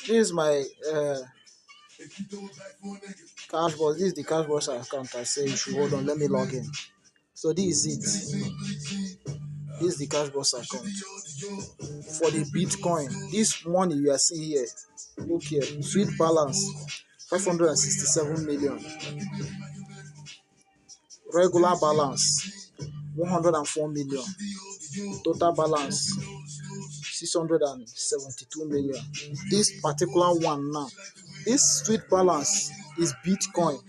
This is my Cashbox. This is the Cashbox account. I say you should hold on. Let me log in. So this is it. This is the Cashbox account for the Bitcoin. This money you are seeing here. Look here. Sweet balance 567 million. Regular balance 104 million. Total balance 672 million. This particular one now, this sweet balance is Bitcoin.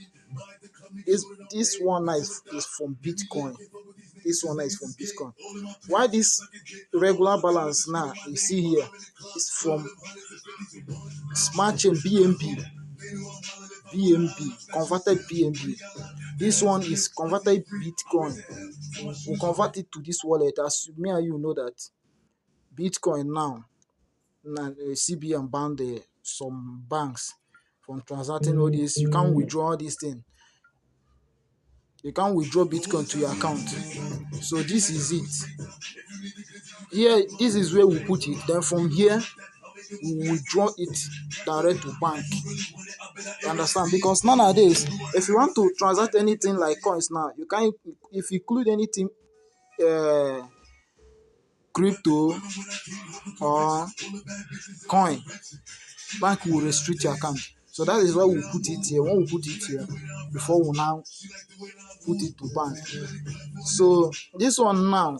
This one now is from Bitcoin. This one now is from Bitcoin. Why this regular balance now you see here is from Smart Chain BNB. Converted BNB. This one is converted Bitcoin. We'll convert it to this wallet. As me and you know that Bitcoin now CBN banned some banks from transacting all this. You can't withdraw all these things. You can't withdraw Bitcoin to your account. So this is it. Here, this is where we put it. Then from here, we withdraw it direct to bank. You understand? Because nowadays, if you want to transact anything like coins now, you can't. If you include anything, crypto or coin, bank will restrict your account. So that is why we put it here. When we put it here, before we now put it to bank. So this one now,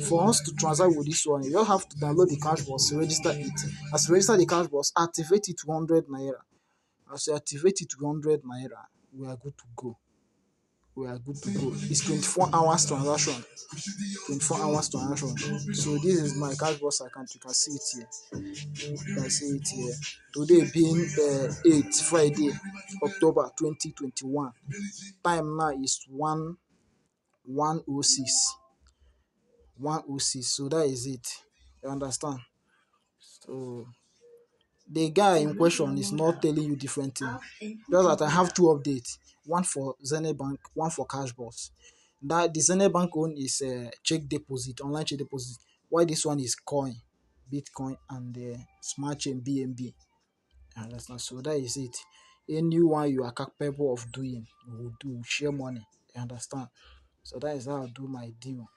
for us to transact with this one, you just have to download the Cashbox, register it. As you register the Cashbox, activate it to 100 naira. As you activate it to 100 naira, we are good to go. We are good to go. It's 24 hours transaction. 24 hours transaction. So this is my Cashbox account. You can see it here. You can see it here. Today being 8th Friday, October 2021. Time now is 1:06. 1:06. So that is it. You understand? So the guy in question is not telling you different thing. Just that I have two updates. One for Zenith Bank, one for Cashbox. That the Zenith Bank one is check deposit, online check deposit. Why this one is coin, Bitcoin, and Smart Chain BNB. Understand? So that is it. Anyone you are capable of doing, we will do, share money. You understand? So that is how I do my deal.